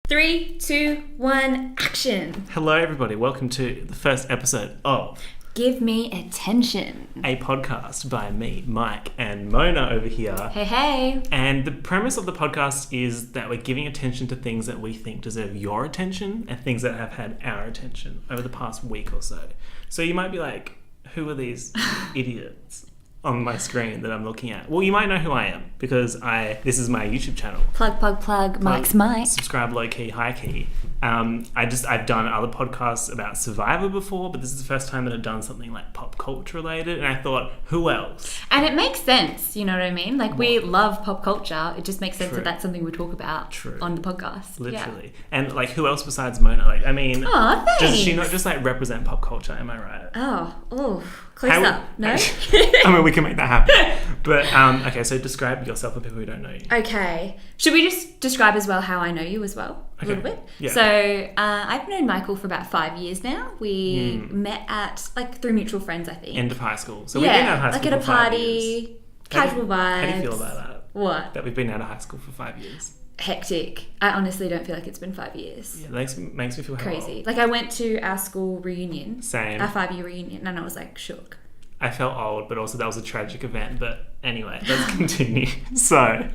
3, 2, 1, action. Hello, everybody. Welcome to the first episode of Give Me Attention, a podcast by me, Mike, and Mona over here. Hey, hey. And the premise of the podcast is that we're giving attention to things that we think deserve your attention and things that have had our attention over the past week or so. So you might be like, who are these idiots on my screen that I'm looking at? Well, you might know who I am because this is my YouTube channel. Plug. Mike's Mike. Subscribe low key, high key. I've done other podcasts about Survivor before, but this is the first time that I've done something like pop culture related, and I thought, who else? And it makes sense, you know what I mean? Like, we love pop culture. It just makes sense True. that that's something we talk about on the podcast. Literally. Yeah. And like, who else besides Mona? Like, I mean, oh, thanks. does she not just like represent pop culture? Am I right? Oh, close up. No? I mean, we can make that happen. But, okay, so describe yourself for people who don't know you. Okay. Should we just describe as well how I know you as well? A little bit? Yeah. So, I've known Michael for about 5 years now. We met at, through mutual friends, I think. End of high school. So we've been out of high school at a for 5 years. party, casual vibes. How do you feel about that? What? That we've been out of high school for 5 years. Hectic. I honestly don't feel like it's been 5 years. Yeah, makes me feel crazy. old. Like, I went to our school reunion. Same. Our 5-year reunion, and I was shook. I felt old, but also that was a tragic event. But anyway, let's continue. So...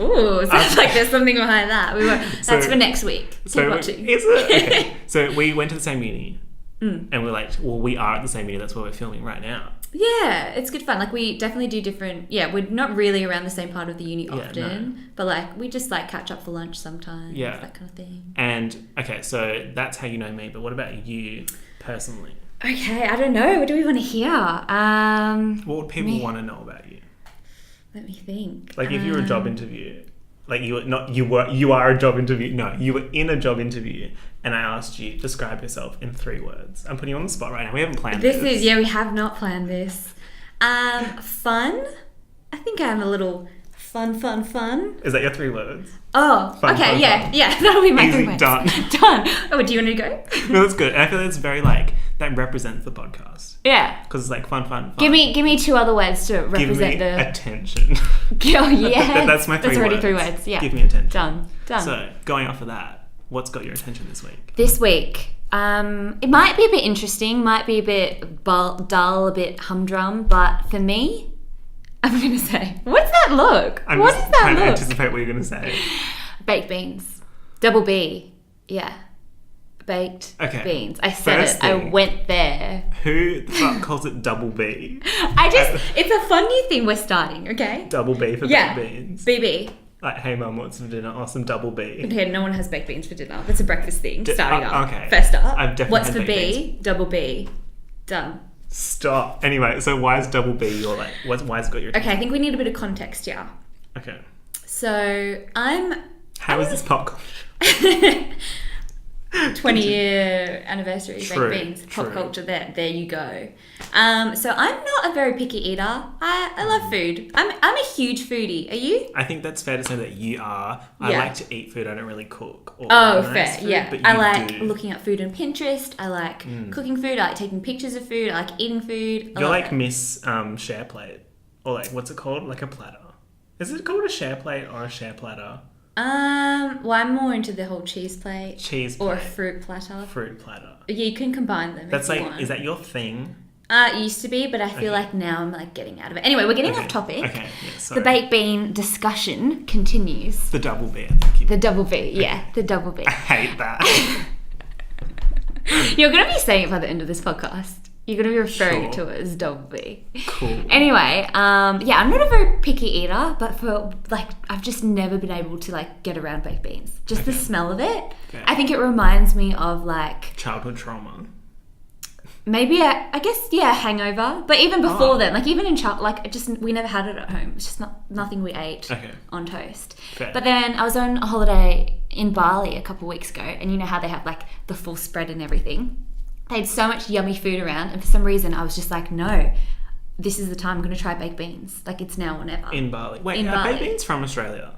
Ooh, sounds like there's something behind that. That's for next week. Keep watching. Is it? Okay. So we went to the same uni, and we're like, well, we are at the same uni. That's where we're filming right now. Yeah, it's good fun. Like, we definitely do different... Yeah, we're not really around the same part of the uni often, but we just catch up for lunch sometimes. Yeah. That kind of thing. And, okay, so that's how you know me, but what about you personally? Okay, I don't know. What do we want to hear? What would people want to know about you? Let me think. Like, if you were a job interview, you are a job interview. No, you were in a job interview, and I asked you, describe yourself in 3 words. I'm putting you on the spot right now. We haven't planned this. We have not planned this. Fun. I think I'm a little fun. Is that your 3 words? Oh, fun, okay, fun, yeah, fun. yeah. That'll be my Easy, 3 words. done. Oh, do you want to go? No, that's good. And I feel like it's very that represents the podcast. Yeah. Because it's fun. Give me 2 other words to represent attention. Oh, yeah. That's my 3 words. That's already 3 words, yeah. Give me attention. Done. So, going off of that, what's got your attention this week? This week, it might be a bit interesting, might be a bit dull, a bit humdrum, but for me, I'm going to say, what's that look? What is that trying look? to anticipate what you're going to say. Baked beans. Double B. Yeah. Baked beans. I said First it. thing, I went there. Who the fuck calls it double B? It's a fun new thing we're starting, okay? Double B for baked beans. BB. Like, hey mum, what's for dinner? Awesome, double B. Okay, no one has baked beans for dinner. That's a breakfast thing. Starting up. Okay. First up. I've definitely What's had for baked B? beans. Double B. Done. Stop. Anyway, so why is double B your why has it got your attention? Okay, I think we need a bit of context here. Okay. So, How is this pop culture? 20-year anniversary, True, baked beans, pop true. culture, there you go. So I'm not a very picky eater. I love food. I'm a huge foodie. Are you? I think that's fair to say that you are. I like to eat food. I don't really cook. Or Oh, organise fair, food, yeah. But I you like do. looking at food on Pinterest. I like cooking food. I like taking pictures of food. I like eating food. You're like Miss Share Plate. Or what's it called? Like a platter. Is it called a share plate or a share platter? Well, I'm more into the whole cheese plate. Cheese Or a plate. fruit platter. Fruit platter. Yeah, you can combine them. That's if you want. is that your thing? It used to be, but I feel like now I'm getting out of it. Anyway, we're getting off topic. Okay, yeah, sorry. The baked bean discussion continues. The double B, I think. The double B, yeah, the double B. I hate that. You're going to be saying it by the end of this podcast. You're going to be referring Sure. to it as double B. Cool. Anyway, I'm not a very picky eater, but for I've just never been able to get around baked beans. Just the smell of it. Okay. I think it reminds me of Childhood trauma. maybe I guess hangover. But even before then, even in we never had it at home. It's just nothing we ate on toast. Fair. But then I was on a holiday in Bali a couple of weeks ago, and you know how they have the full spread and everything. They had so much yummy food around, and for some reason I was just no, this is the time I'm going to try baked beans. It's now or never. In Bali. Wait, In are Bali. baked beans from Australia?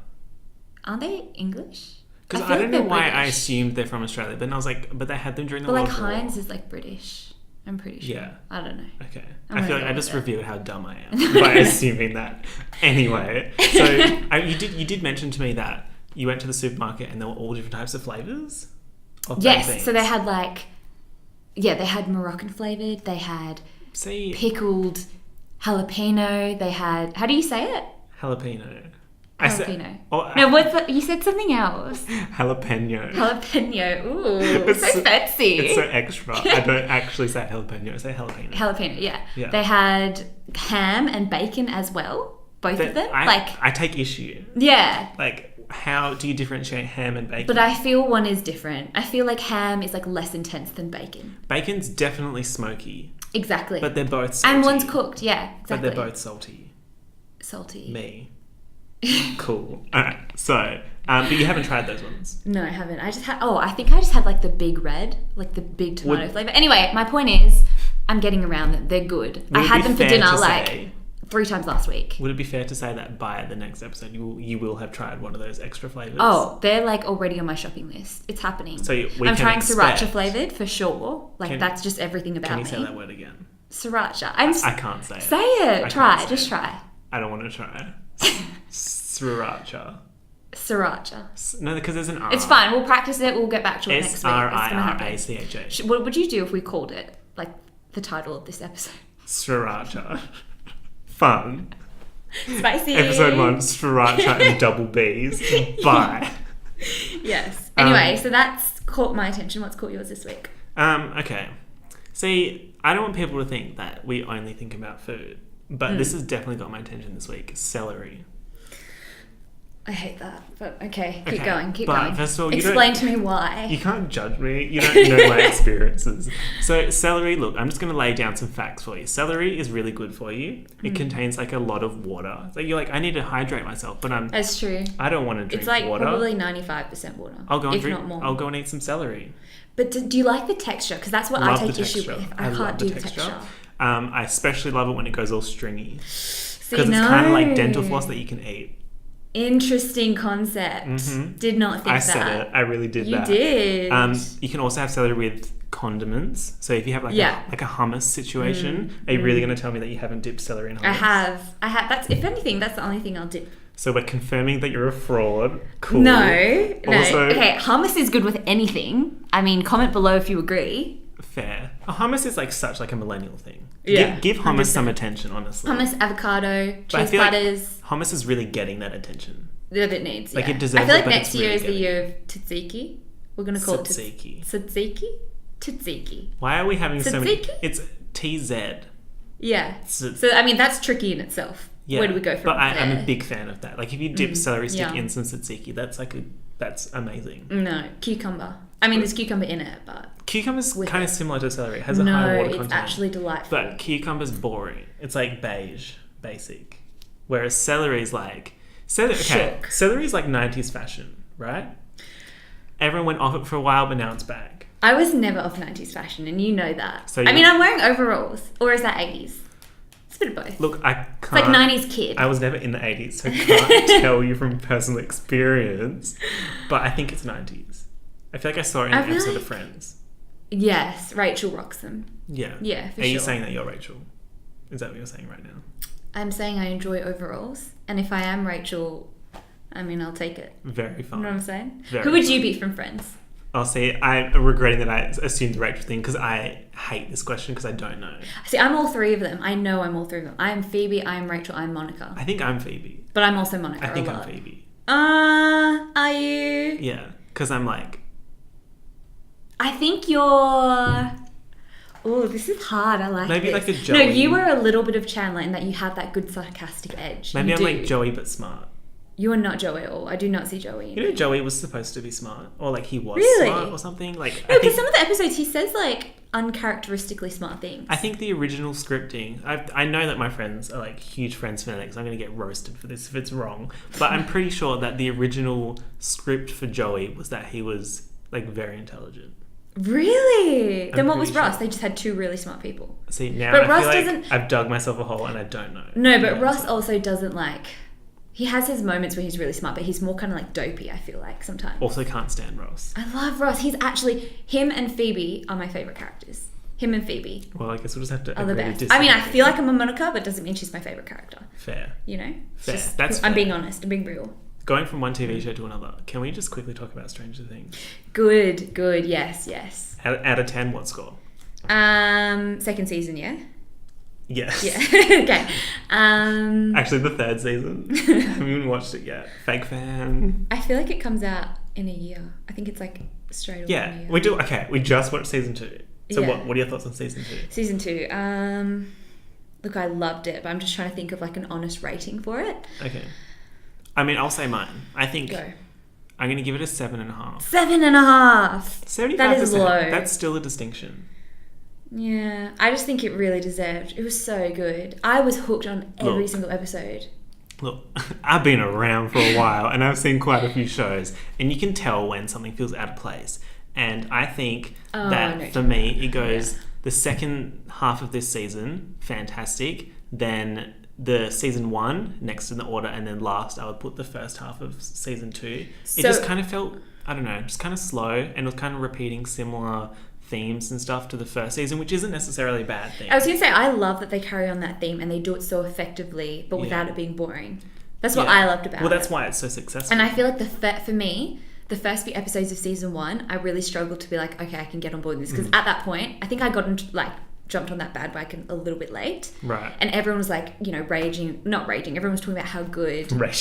Aren't they English? Because feel I don't know they're why I British. assumed they're from Australia, but I was but they had them during the But World War. Heinz is British. I'm pretty sure. Yeah. I don't know. Okay. I'm I feel gonna like go I with just it. revealed how dumb I am by assuming that. Anyway, so you did mention to me that you went to the supermarket and there were all different types of flavours? Of baked Yes, beans? so they had they had Moroccan flavoured, they had See, pickled jalapeno, they had, how do you say it? jalapeno. Jalapeno. Oh, No, you said something else. jalapeno. Jalapeno. Ooh, It's so fancy. It's so extra. I don't actually say jalapeno. I say jalapeno. Jalapeno, yeah. Yeah. They had ham and bacon as well. Both of them. I take issue. Yeah. Like, how do you differentiate ham and bacon? But I feel one is different. I feel like ham is like less intense than bacon. Bacon's definitely smoky, Exactly. but they're both salty. and one's cooked, yeah. Exactly. But they're both salty. salty. Me. Cool. Alright, so, but you haven't tried those ones. No, I haven't. I just had. Oh, I think I just had like the big red, like the big tomato Would- flavor. Anyway, my point is, I'm getting around them. They're good. Would I it had be them for fair dinner to like say- 3 times last week. Would it be fair to say that by the next episode you will have tried one of those extra flavors? Oh, they're like already on my shopping list. It's happening. So we I'm can trying expect- sriracha flavored for sure. Like that's just everything about Can you me. say that word again? Sriracha. I can't say it. Say it. I Try. can't say Just it. try. I don't want to try. Sriracha. Sriracha. No, because there's an R. It's fine. We'll practice it. We'll get back to it next week. It's gonna happen. Sriracha. What would you do if we called it like the title of this episode? Sriracha. Fun. Spicy. Episode 1, Sriracha and double B's. Bye. Yes. Anyway, so that's caught my attention. What's caught yours this week? Okay. See, I don't want people to think that we only think about food, but this has definitely got my attention this week. Celery. I hate that, but okay, keep Okay, going, keep but going. first of all, Explain to me why. You can't judge me. You don't know my experiences. So celery, look, I'm just going to lay down some facts for you. Celery is really good for you. It contains like a lot of water. So you're like, I need to hydrate myself, but That's true. I don't want to drink It's like water. probably 95% water, I'll go and if drink. not more. I'll go and eat some celery. But do you like the texture? Because that's what Love I take the issue texture. with. I love can't do the texture. I especially love it when it goes all stringy See, because it's kind of like no. dental floss that you can eat. Interesting concept. Did not think I that. said it. I really did You that. did. You can also have celery with condiments. So if you have like a hummus situation, are you really going to tell me that you haven't dipped celery in hummus? I have. That's, if anything, that's the only thing I'll dip. So we're confirming that you're a fraud. Cool. No. Also, Okay, hummus is good with anything. I mean, comment below if you agree. fair. A hummus is like such like a millennial thing. Yeah, Give hummus 100%. some attention, honestly. Hummus, avocado, But I cheese feel like platters. hummus is really getting that attention. That it needs. Like, yeah. it deserves I feel it, like but next it's year really is the getting year of tzatziki. We're gonna call Tzatziki. it tzatziki. Tzatziki. Why are we having so many? Tzatziki? It's TZ. Yeah. Tz- So I mean, that's tricky in itself. Yeah. Where do we go from But I'm a there? big fan of that. Like if you dip celery stick yeah. in some tzatziki, that's amazing. No, cucumber. I mean, there's cucumber in it, but Cucumber's With kind it. of similar to celery. It has a no, high water it's content. actually delightful. But cucumber's boring. It's like beige, basic. Whereas celery's like Shook. celery's like 90s fashion, right? Everyone went off it for a while, but now it's back. I was never of 90s fashion, and you know that. So I mean, I'm wearing overalls, or is that 80s? It's a bit of both. Look, I can't. It's like 90s kid. I was never in the 80s, so I can't tell you from personal experience. But I think it's 90s. I feel like I saw it in I an feel episode like- of Friends. Yes, Rachel rocks them. Yeah. Yeah, for Are you sure. saying that you're Rachel? Is that what you're saying right now? I'm saying I enjoy overalls, and if I am Rachel, I mean, I'll take it. Very You fun. know what I'm saying? Very Who would fun. you be from Friends? I'll say I'm regretting that I assumed the Rachel thing because I hate this question because I don't know. See, I'm all three of them. I know I'm all three of them. I am Phoebe, I am Rachel, I'm Monica. I think I'm Phoebe. But I'm also Monica. I think a I'm lot. Phoebe. Are you? Yeah, because I'm like, I think you're. Oh, this is hard. I like Maybe this. like a No, Joey. you were a little bit of Chandler in that you have that good sarcastic edge. maybe You I'm do. like Joey but smart. You are not Joey at all. I do not see Joey. You know, Joey was supposed to be smart, or like he was Really? smart or something. Like No, I because think, some of the episodes he says like uncharacteristically smart things. I think the original scripting. I know that my friends are like huge Friends fanatics. I'm going to get roasted for this if it's wrong, but I'm pretty sure that the original script for Joey was that he was like very intelligent. Really? Then I'm what was pretty Ross? sure. They just had two really smart people. See now, But I Ross feel like doesn't- I've dug myself a hole and I don't know. No, but Yeah, Ross so- also doesn't like. He has his moments where he's really smart, but he's more kind of like dopey. I feel like sometimes. also can't stand Ross. I love Ross. He's actually him and Phoebe are my favorite characters. Him and Phoebe Well, I guess we'll just have to are the agree to best. disagree. I mean, I feel like I'm a Monica, but doesn't mean she's my favorite character. fair. You know, It's Fair. just- That's I'm fair. being honest. I'm being real. going from one TV show to another, can we just quickly talk about Stranger Things? Good. Yes. Out of 10, what score? Second season, yeah? Yes. Yeah. Okay. Actually, the third season. I haven't even watched it yet. Fake fan. I feel like it comes out in a year. I think it's like straight away in a Yeah, year. we do. Okay, we just watched season 2. So Yeah. what are your thoughts on season 2? Season 2. Look, I loved it, but I'm just trying to think of like an honest rating for it. Okay. I mean, I'll say mine. I think Go. I'm going to give it a 7.5. 7.5. 75%. That is low. That's still a distinction. Yeah, I just think it really deserved. It was so good. I was hooked on every Look. single episode. Look, I've been around for a while and I've seen quite a few shows, and you can tell when something feels out of place. And I think Oh, I know that what for you're me, talking it about. goes Yeah. the second half of this season, fantastic. Then the season 1 next in the order, and then last I would put the first half of season 2. It So- just kind of felt, I don't know, just kind of slow, and it was kind of repeating similar themes and stuff to the first season, which isn't necessarily a bad thing. I was going to say, I love that they carry on that theme and they do it so effectively, but without Yeah. it being boring. That's what Yeah. I loved about it. Well, that's why it's so successful. And I feel like for me, the first few episodes of season 1, I really struggled to be like, okay, I can get on board with this. Because at that point, I think I got into, jumped on that bad bike a little bit late. Right. And everyone was like, not raging. Everyone was talking about how good. Right.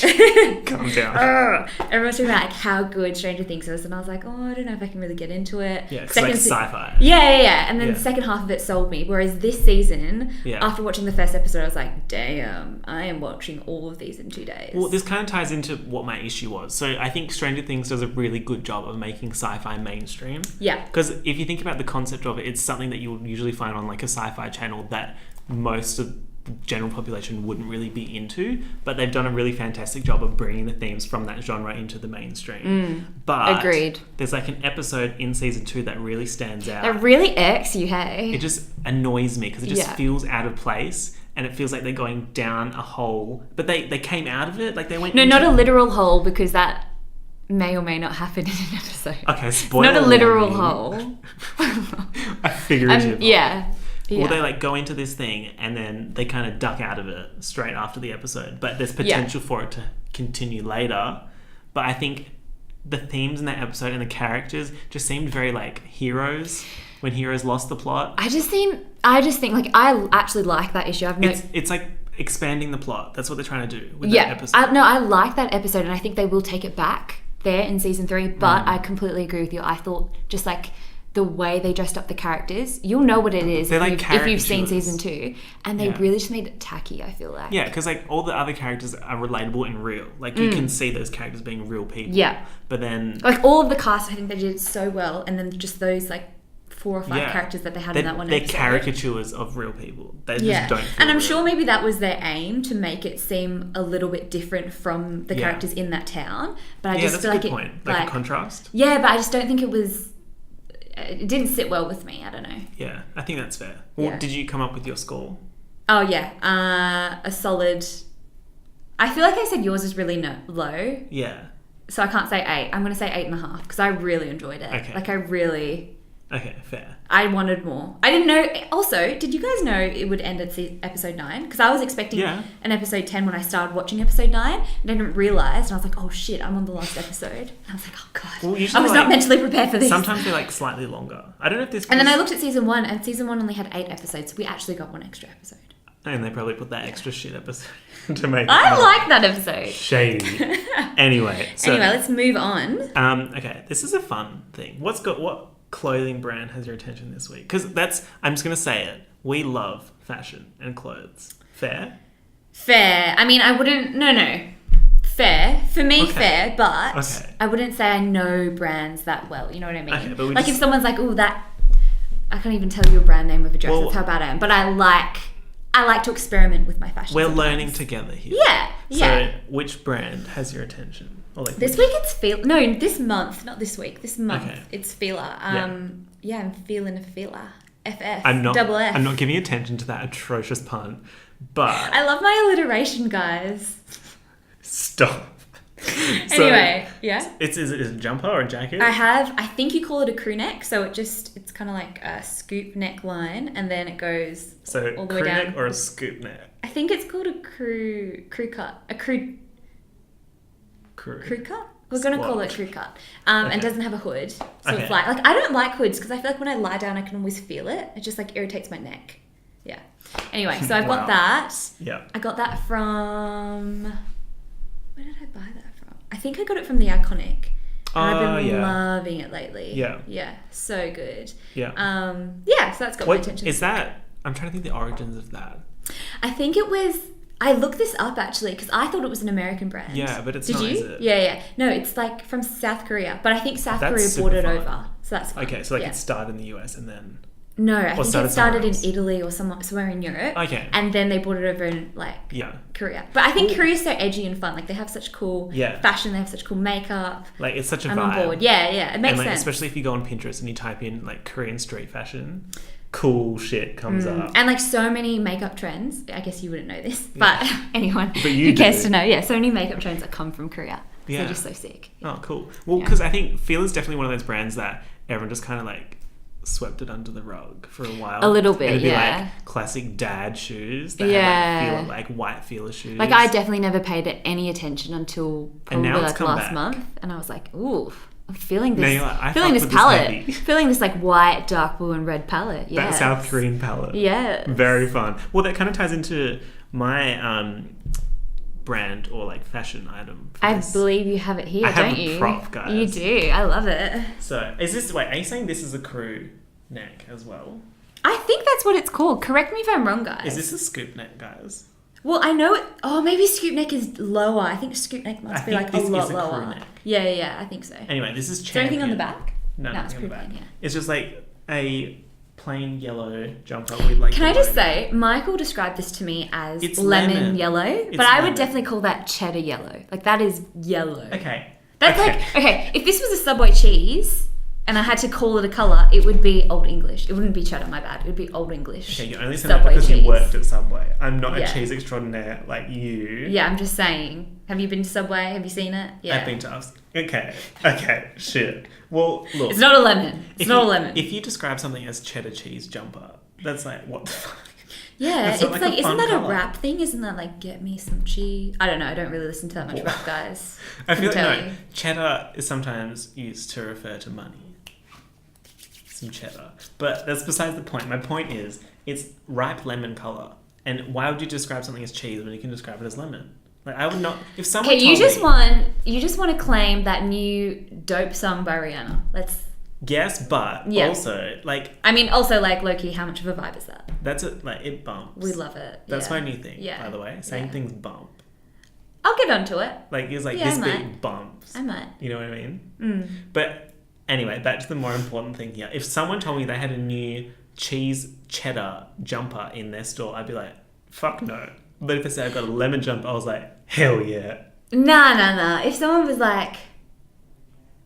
Calm down. Everyone was talking about how good Stranger Things was. And I was like, oh, I don't know if I can really get into it. Yeah, it's like se- sci-fi. Yeah. And then Yeah. the second half of it sold me. Whereas this season, Yeah. after watching the first episode, I was like, damn, I am watching all of these in 2 days. Well, this kind of ties into what my issue was. So I think Stranger Things does a really good job of making sci-fi mainstream. Yeah. Because if you think about the concept of it, it's something that you'll usually find on like a sci-fi channel that most of the general population wouldn't really be into, but they've done a really fantastic job of bringing the themes from that genre into the mainstream. But Agreed. there's like an episode in season 2 that really stands out. That really irks you, hey? It just annoys me because it just Yeah. feels out of place, and it feels like they're going down a hole, but they came out of it, like they went No, into- not a literal hole, because that may or may not happen in an episode. Okay, spoiler Not a literal warning. hole. A figurative hole. Yeah. Well, they like go into this thing and then they kind of duck out of it straight after the episode, but there's potential for it to continue later. But I think the themes in that episode and the characters just seemed very like heroes when heroes lost the plot. I just think like I actually like that issue. It's like expanding the plot. That's what they're trying to do with that Yeah, episode. I like that episode, and I think they will take it back there in season 3. But I completely agree with you. I thought just like the way they dressed up the characters, you'll know what it is They're if, like if you've seen caricatures. season 2, and they Yeah. really just made it tacky. I feel like. Yeah, because like all the other characters are relatable and real. Like you can see those characters being real people. Yeah. But then Like all of the cast, I think they did so well, and then just those like 4 or 5 Yeah. characters that they had in that one they're episode. caricatures of real people. They Yeah, just don't feel and I'm real. sure maybe that was their aim, to make it seem a little bit different from the Yeah. characters in that town. But I Yeah, just that's feel a like good it, point. Like a contrast. yeah, but I just don't think it was. It didn't sit well with me. I don't know. Yeah, I think that's fair. Well, Yeah. did you come up with your score? Oh yeah, a solid. I feel like I said yours is really low, Yeah. so I can't say 8. I'm gonna say 8.5 because I really enjoyed it. Okay. Like I really. Okay, fair. I wanted more. I didn't know. Also, did you guys know it would end at episode 9? Because I was expecting Yeah. an episode 10 when I started watching episode 9, and I didn't realise, and I was like, oh shit, I'm on the last episode. And I was like, oh god, Well, I usually, was like, not mentally prepared for this. Sometimes they're like slightly longer. I don't know if this. And then was- I looked at season 1, and season 1 only had 8 episodes, so we actually got 1 extra episode. And they probably put that extra shit episode to make. I it like that episode. shady. Anyway, so Anyway, let's move on. okay, this is a fun thing. What clothing brand has your attention this week? Because I'm just gonna say it. We love fashion and clothes. Fair. Fair. I mean, I wouldn't. No. Fair. For me, Okay. fair, but Okay. I wouldn't say I know brands that well. You know what I mean? Okay, but we like just- if someone's like, oh, that. I can't even tell you a brand name of a dress. Well- That's how bad I am. But I like to experiment with my fashion. We're sometimes. learning together here. Yeah. So, which brand has your attention? Or like This week it's Fila. No, this month, not this week. This month Okay. it's Fila. Yeah, I'm feeling a Fila. FF. I'm not. Double F. I'm not giving attention to that atrocious pun, but I love my alliteration, guys. stop. So, Anyway, yeah. is it a jumper or a jacket? I think you call it a crew neck, so it's kind of like a scoop neckline, and then it goes So all the crew way down. neck or a scoop neck? I think it's called a crew cut, a crew Crew cut? We're going to call it crew cut. Okay. And doesn't have a hood. So Okay. it's like I don't like hoods because I feel like when I lie down, I can always feel it. It just like irritates my neck. Yeah. Anyway, so I've Wow. got that. Yeah. I got that from... Where did I buy that from? I think I got it from The Iconic. And I've been loving it lately. Yeah. Yeah, so good. Yeah. Yeah, so that's got my What attention. is that? I'm trying to think the origins of that. I think it was... I looked this up actually because I thought it was an American brand. Yeah, but it's Did not, you? is it? Yeah. No, it's like from South Korea. But I think South That's Korea super brought it fun. over. So that's fine. Okay, so like Yeah. it started in the US and then... No, I think started it started somewhere in else. Italy or somewhere in Europe. Okay. And then they brought it over in like Yeah. Korea. But I think Korea's so edgy and fun. Like they have such cool Yeah. fashion. They have such cool makeup. Like it's such a I'm vibe. on board. Yeah. It makes And like, sense. especially if you go on Pinterest and you type in like Korean street fashion, cool shit comes up. And like so many makeup trends. I guess you wouldn't know this, but anyone But you who cares do. to know. Yeah, so many makeup trends that come from Korea. Yeah. They're just so sick. Oh, cool. Well, Yeah. because I think Feel is definitely one of those brands that everyone just kind of like swept it under the rug for a while. A little bit, It'd be yeah. like classic dad shoes that Yeah. had like, Feel, like white Feeler shoes. Like I definitely never paid it any attention until And probably now it's like come last back. month, and I was like, ooh, I'm feeling Now this, you're like, I feeling fuck this with this palette, heavy. feeling this like white, dark blue, and red palette. Yeah, that South Korean palette. Yeah, Very fun. Well, that kind of ties into my brand or like fashion item. for I this. believe you have it here, I have don't a you? prop, guys. You do. I love it. So, is this, wait, are you saying this is a crew neck as well? I think that's what it's called. Correct me if I'm wrong, guys. Is this a scoop neck, guys? Well, I know it. Oh, maybe scoop neck is lower. I think scoop neck must I be think like a this lot is a crew lower. neck. Yeah, I think so. Anyway, this is Is there anything on the Champion. back? No, it's nothing on the pretty back. plain, yeah. It's just like a plain yellow jumper with like. Can the I just logo. say, Michael described this to me as It's lemon, lemon. yellow, It's but I would lemon. definitely call that cheddar yellow. Like that is yellow. Okay. That's okay. like okay. If this was a Subway cheese and I had to call it a color, it would be Old English. It wouldn't be cheddar. My bad. It would be Old English. Okay, you only said that Subway because cheese. you worked at Subway. I'm not Yeah. a cheese extraordinaire like you. Yeah, I'm just saying. Have you been to Subway? Have you seen it? Yeah. I've been to us. Okay, shit. Well, look. It's not a lemon. It's not a lemon. If you describe something as cheddar cheese jumper, that's like, what the fuck? Yeah, It's it's not like, like a isn't fun that colour. a rap thing? Isn't that like, get me some cheese? I don't know. I don't really listen to that much Well, rap, guys. I feel Can like, tell no, you. cheddar is sometimes used to refer to money. Some cheddar. But that's besides the point. My point is, it's ripe lemon colour. And why would you describe something as cheese when you can describe it as lemon? Like, I would not... If someone Okay, told you just want to claim that new dope song by Rihanna. Let's. Yes, but Yeah. also, like, I mean, also like Loki, how much of a vibe is that? that's it. Like, it bumps. We love it. That's yeah. my new thing, Yeah. by the way. Saying Yeah. things bump. I'll get onto it. Like, it's like, Yeah, this I bit might. bumps. I might. You know what I mean? Mm. But anyway, back to the more important thing here. If someone told me they had a new cheese cheddar jumper in their store, I'd be like, fuck no. But if they said I got a lemon jumper, I was like, hell yeah. Nah. If someone was like,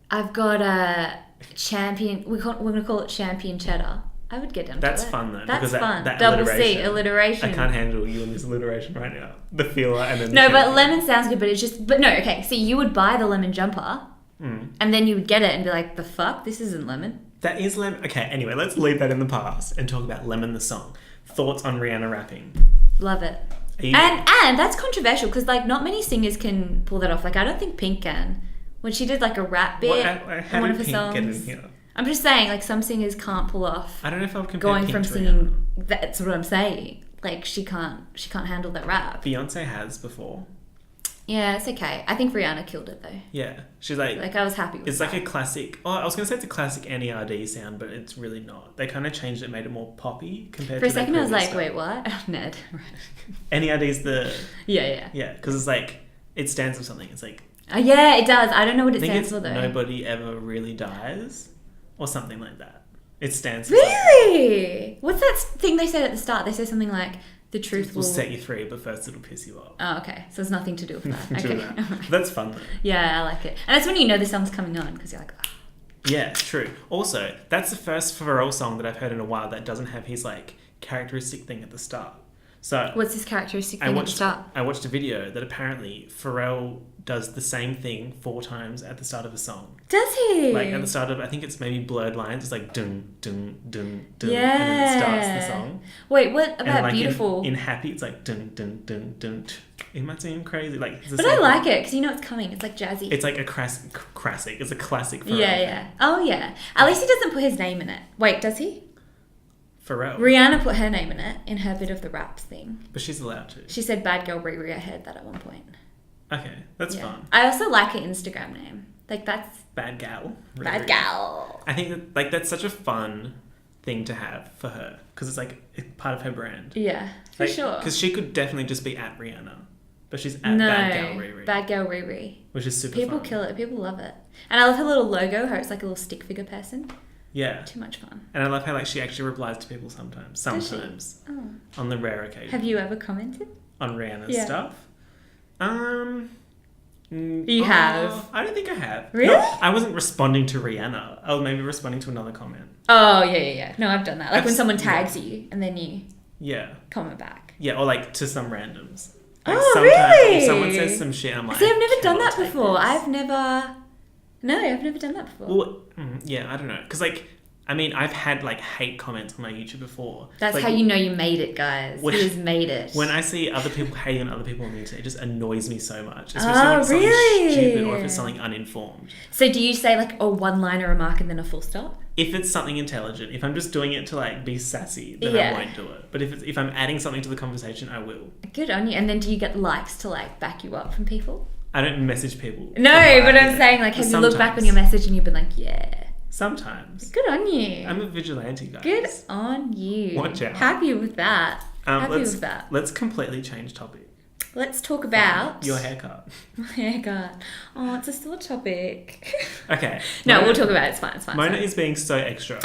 I've got a champion, we're going to call it champion cheddar, I would get down That's to it. fun though. That's because fun. That Double C, alliteration. alliteration. I can't handle you and this alliteration right now. The feeler and then the No, but champion. lemon sounds good, but it's just, but no, okay, so you would buy the lemon jumper and then you would get it and be like, the fuck, this isn't lemon. That is lemon. Okay, anyway, let's leave that in the past and talk about Lemon the song. Thoughts on Rihanna rapping? Love it. Are you- And that's controversial because like not many singers can pull that off. Like I don't think Pink can. When she did like a rap bit How in one did of her Pink songs. get in here? I'm just saying like some singers can't pull off I don't know if I would compare going Pink from to singing. That's what I'm saying. Like she can't handle that rap. Rihanna. Beyonce has before. Yeah, it's okay. I think Rihanna killed it though. Yeah, she's like Like I was happy with it's that. like a classic. Oh, I was gonna say it's a classic NERD sound, but it's really not. They kind of changed it, made it more poppy compared For a to. their second I was previous like, stuff. wait, what? Ned. NERD's the Yeah. because it's like it stands for something. It's like Yeah, it does. I don't know what I it think stands it's for though. nobody ever really dies, or something like that. It stands for something. Really? What's that thing they said at the start? They say something like the truth Will set you free, but first it'll piss you off. Oh, okay. So there's nothing to do with that. Do Okay. that. That's fun though. Yeah, I like it. And that's when you know the song's coming on because you're like, ah. Yeah, true. Also, that's the first Pharrell song that I've heard in a while that doesn't have his like characteristic thing at the start. So What's this characteristic I thing at the watched start? I watched a video that apparently Pharrell does the same thing 4 times at the start of a song. Does he? Like at the start of, I think it's maybe Blurred Lines. It's like dun dun dun dun, Yeah. and then it starts the song. Wait, what And about like Beautiful? in Happy, it's like dun dun dun dun. It might seem crazy, like. It's the But same I thing. like it because you know it's coming. It's like jazzy. It's like a classic. It's a classic. Pharrell yeah, thing. yeah. Oh, yeah. At least he doesn't put his name in it. Wait, does he? Pharrell. Rihanna put her name in it in her bit of the raps thing. But she's allowed to. She said "Bad Girl Riri." I heard that at one point. Okay, that's Yeah. fun. I also like her Instagram name. Like that's Bad gal. Bad Gal. I think that, like, that's such a fun thing to have for her because it's like it's part of her brand. Yeah, for Like, sure. Because she could definitely just be at Rihanna, but she's at No, Bad Gal Riri, Bad Girl Riri. which is super People fun. kill it. People love it. And I love her little logo. How it's like a little stick figure person. Yeah, Too much fun. and I love how like she actually replies to people sometimes. Does she? Sometimes Oh. on the rare occasion Have you ever commented? on Rihanna's Yeah. stuff. You have. I don't think I have. Really? No, I wasn't responding to Rihanna. I was maybe responding to another comment. Oh, yeah. No, I've done that. Like when I've- someone tags you and then you Yeah. comment back. Yeah, or like to some randoms. Like Oh, sometimes really? if someone says some shit, I'm like, See, I've never I done cannot that take before. this. I've never done that before. Well, yeah, I don't know. Because, like, I mean, I've had, like, hate comments on my YouTube before. That's like, how you know you made it, guys. When- He's made it. When I see other people hating on other people on the internet, it just annoys me so much. Especially Oh, when it's something really? stupid or if it's something uninformed. So do you say like a one-liner remark and then a full stop? If it's something intelligent, if I'm just doing it to, like, be sassy, then Yeah. I won't do it. But if I'm adding something to the conversation, I will. Good on you. And then do you get likes to like back you up from people? I don't message people. No, for but I'm that. saying like, have you looked back on Sometimes. your message and you've been like, yeah. Sometimes. Good on you. I'm a vigilante, guys. Good on you. Watch out. Happy with that. Happy with that. Let's completely change topic. Let's talk about Your haircut. my haircut. Oh, it's a sore topic. Okay. No, Mona- we'll talk about it. It's fine. It's fine. Mona It's fine. is being so extra.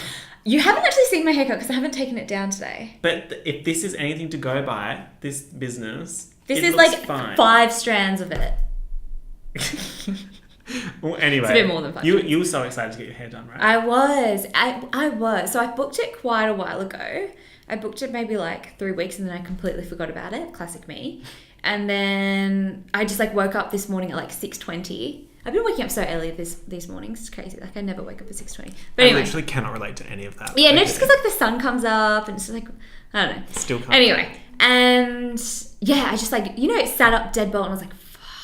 You haven't actually seen my haircut because I haven't taken it down today. But if this is anything to go by, this business, This it is looks like fine. 5 strands of it. Well, anyway, It's a bit more than 5 You were so excited to get your hair done, right? I was. So I booked it quite a while ago. I booked it maybe like 3 weeks and then I completely forgot about it. Classic me. And then I just like woke up this morning at like 6:20. I've been waking up so early these mornings. It's crazy. Like I never wake up at 6:20. But I anyway. literally cannot relate to any of that. Yeah, no, Okay. just because like the sun comes up and it's just like, I don't know. Still can't. Anyway, and yeah, I just like, sat up dead bolt and I was like,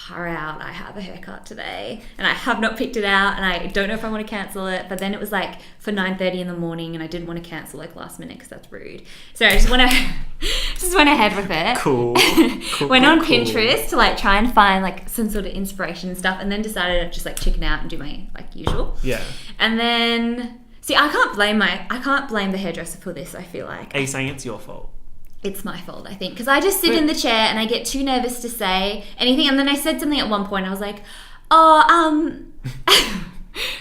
far out, I have a haircut today and I have not picked it out and I don't know if I want to cancel it. But then it was like for 9:30 in the morning and I didn't want to cancel like last minute because that's rude. So I just went ahead with it. Cool. Went on cool. Pinterest to like try and find like some sort of inspiration and stuff, and then decided to just like chicken out and do my like usual. Yeah. And then see, I can't blame the hairdresser for this. I feel like Are you saying it's your fault? it's my fault, I think, because I just sit in the chair and I get too nervous to say anything. And then I said something at one point. I was like,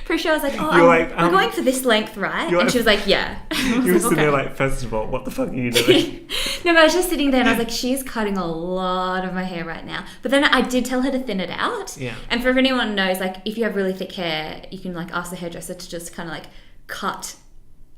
pretty sure I was like, You're like, we're going for this length, right? you're And like- she was like, yeah. I was You were like, sitting there "Okay." like, first of all, what the fuck are you doing? No, but I was just sitting there and I was like, she's cutting a lot of my hair right now. But then I did tell her to thin it out. Yeah. And for if anyone knows, like, if you have really thick hair, you can like ask the hairdresser to just kind of like cut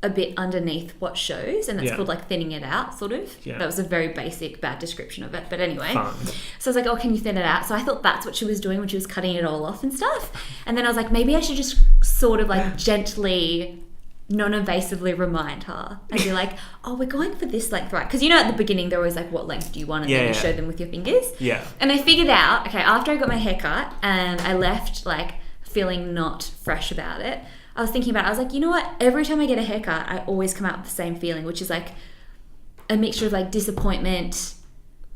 a bit underneath what shows, and it's Yeah. called like thinning it out, sort of. Yeah. That was a very basic, bad description of it. But anyway. Fine. So I was like, oh, can you thin it out? So I thought that's what she was doing when she was cutting it all off and stuff. And then I was like, maybe I should just sort of like gently, non-invasively remind her and be like, oh, we're going for this length, right? Because at the beginning, they're always like, what length do you want? And then you show them with your fingers. Yeah. And I figured out, okay, after I got my hair cut and I left like feeling not fresh about it, I was thinking about it. I was like, you know what? Every time I get a haircut, I always come out with the same feeling, which is like a mixture of like disappointment,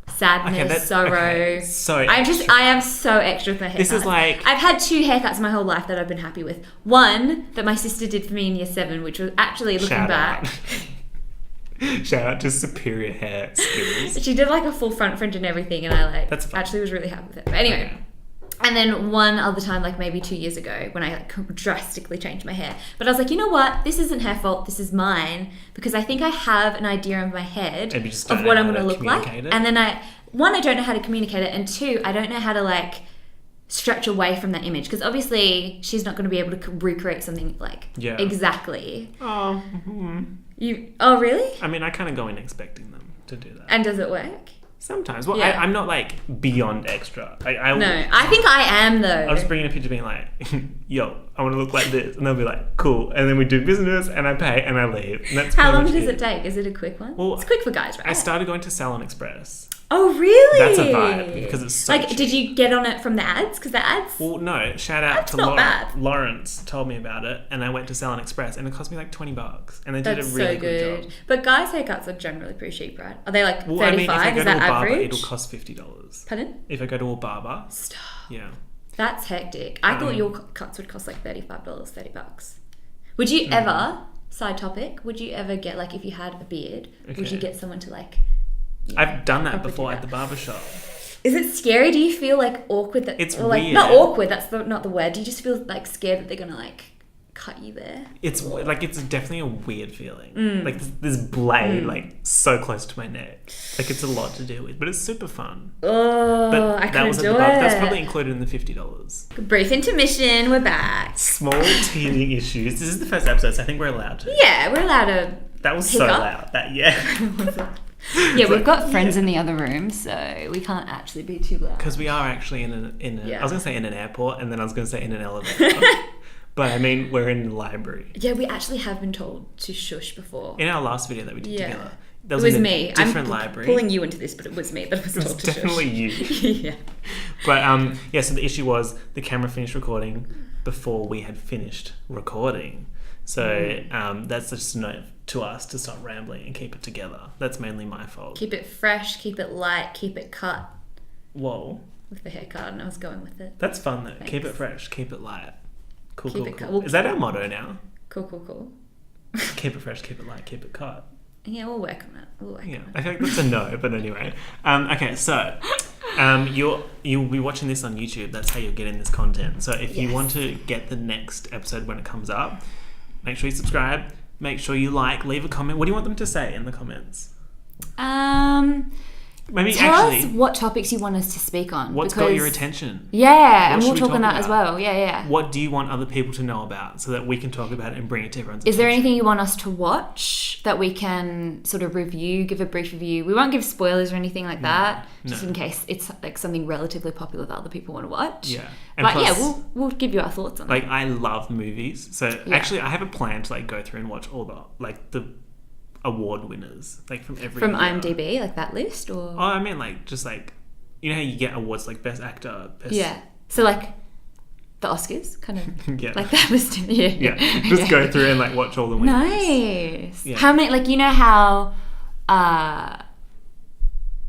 sadness, sorrow. Okay. So I am so extra with my haircut. This is like- I've had 2 haircuts my whole life that I've been happy with. One that my sister did for me in year 7, which was actually looking Shout back. out. Shout out to superior hair skills. She did like a full front fringe and everything, and I like That's fine. actually was really happy with it. But anyway. Okay. And then one other time, like maybe 2 years ago, when I like drastically changed my hair. But I was like, you know what? This isn't her fault. This is mine. Because I think I have an idea in my head And you just of don't what know I'm how going to to look like. communicate it? And then I don't know how to communicate it. And 2, I don't know how to like stretch away from that image. Because obviously she's not going to be able to recreate something like Yeah. exactly. Oh, Oh, really? I mean, I kind of go in expecting them to do that. And does it work? Sometimes. Well, Yeah. I'm not like beyond extra. No, I think I am though. I'll just bring in a picture being like, yo, I want to look like this. And they'll be like, cool. And then we do business and I pay and I leave. And that's How pretty long much does it take? Is it a quick one? Well, it's quick for guys, right? I started going to Salon Express. Oh, really? That's a vibe because it's so like, cheap. did you get on it from the ads? Because the ads. Well, no. Shout out That's to not bad. Lawrence told me about it, and I went to Salon Express, and it cost me like $20, and they did That's a really so good good. job. But guys' haircuts are generally pretty cheap, right? Are they like 35? Well, I mean, if I go Is to a that barber, average? it'll cost $50. Pardon? If I go to a barber, Stop. yeah. That's hectic. I thought your cuts would cost like $35, $30. Would you ever, side topic, would you ever get, like, if you had a beard, would Okay. you get someone to, like... I've done that proper before do at the barber shop. Is it scary? Do you feel, like, awkward? It's or, like, weird. Not awkward, that's not the word. Do you just feel, like, scared that they're going to, like, cut you there? It's like it's definitely a weird feeling. Like this blade, like so close to my neck. Like it's a lot to deal with, but it's super fun. Oh, But I couldn't at do the barber. That's it. probably included in the $50. Brief intermission, we're back. Small teething issues. This is the first episode, so I think we're allowed to. Yeah, we're allowed to... That was so Hiccup. loud. That yeah. Yeah, we've got friends in the other room, so we can't actually be too loud. Because we are actually in a Yeah. I was gonna say in an airport, and then I was gonna say in an elevator. But I mean, we're in the library. Yeah, we actually have been told to shush before. In our last video that we did Yeah. together, that It was was in a me. different I'm library. pulling you into this, but it was me that was It was told to definitely you. shush. Yeah. But yeah, so the issue was the camera finished recording before we had finished recording. So that's just a note to us to stop rambling and keep it together. That's mainly my fault. Keep it fresh, keep it light, keep it cut Whoa, with the haircut, and I was going with it. that's fun though. Keep it Thanks. fresh, keep it light. Cool, Keep cool, it cool. cut. Well, Is that our motto now? Cool, cool, cool. Keep it fresh, keep it light, keep it cut. Yeah, we'll work on it. We'll work Yeah, on I feel like that's a no, but anyway. Okay, so you'll be watching this on YouTube. That's how you're getting this content. So if you Yes. want to get the next episode when it comes up, make sure you subscribe. Make sure you like, leave a comment. What do you want them to say in the comments? it. Maybe Tell actually, us what topics you want us to speak on. what's got your attention? Yeah, and should we'll we talk on talk that as about? well. Yeah, yeah. What do you want other people to know about so that we can talk about it and bring it to everyone's Is there attention? anything you want us to watch that we can sort of review, give a brief review? We won't give spoilers or anything like that, just no. in case it's like something relatively popular that other people want to watch. Yeah. And But plus, yeah, we'll give you our thoughts on like I love movies. So Yeah. actually I have a plan to like go through and watch all the award winners like from every from year. IMDb, like that list, or Oh, I mean, like, just like, you know how you get awards like Best Actor, Best... yeah. So like the Oscars, kind of Yeah. like that list. Yeah, Yeah, just go through and like watch all the winners. Nice. Yeah. How many? Like you know how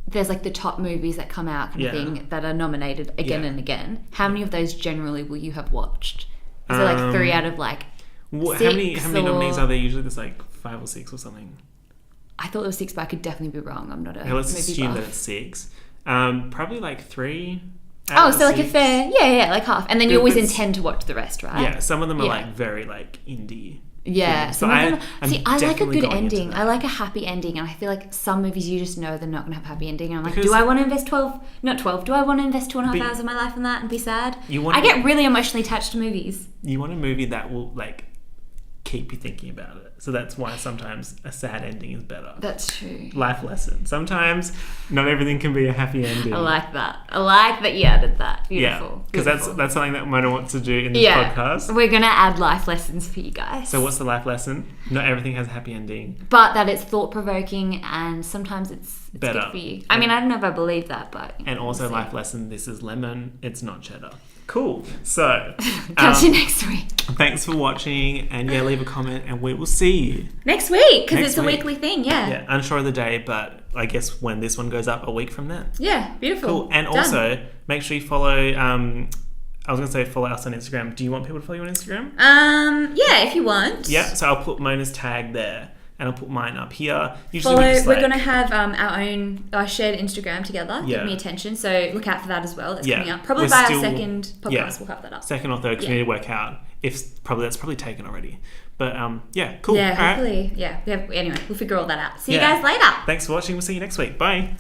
there's like the top movies that come out kind Yeah. of thing that are nominated again Yeah. and again. How many of those generally will you have watched? Is there like 3 out of like? How six many nominees or- are there? Usually there's like 5 or 6 or something. I thought it was 6, but I could definitely be wrong. I'm not a Okay, let's movie assume buff. that it's 6. Probably like 3 Oh, out of so like a 6. fair, yeah, like half, and then you But always it's- intend to watch the rest, right? Yeah, some of them are Yeah. like very like indie. Yeah, films. some But of them. I'm See, I like a definitely good going into ending. that. I like a happy ending, and I feel like some movies you just know they're not going to have a happy ending. And I'm like, Because- do I want to invest 12? Not 12. Do I want to invest 2.5 But- hours of my life in that and be sad? You want I get really emotionally attached to movies. You want a movie that will like keep you thinking about it. So that's why sometimes a sad ending is better. That's true. Life lesson. Sometimes not everything can be a happy ending. I like that. I like that you added that. Yeah, Beautiful. because that's Beautiful. something that Mona wants to do in this yeah. podcast. We're gonna add life lessons for you guys. So what's the life lesson? Not everything has a happy ending. But that it's thought provoking, and sometimes it's Better. good for you. I mean, I don't know if I believe that, but And also we'll see. life lesson, this is lemon, it's not cheddar. Cool. So Catch you next week. thanks for watching, and yeah, leave a comment and we will see you. Next week, because Next it's a week. weekly thing. Yeah. Yeah, unsure of the day, but I guess when this one goes up a week from then. Yeah, beautiful. Cool. And Done. also make sure you follow I was gonna say follow us on Instagram. Do you want people to follow you on Instagram? Yeah, if you want. Yeah, so I'll put Mona's tag there and I'll put mine up here. Usually Follow. we just, We're like- gonna have our own shared Instagram together. Yeah. Give me attention. So look out for that as well. That's Yeah. coming up. Probably We're by still- our second podcast, yeah. we'll have that up. second or third, 'cause we Yeah. need to work out if that's probably taken already. But yeah, cool. Yeah, All right. hopefully. Yeah. Anyway, we'll figure all that out. See Yeah. you guys later. Thanks for watching. We'll see you next week. Bye.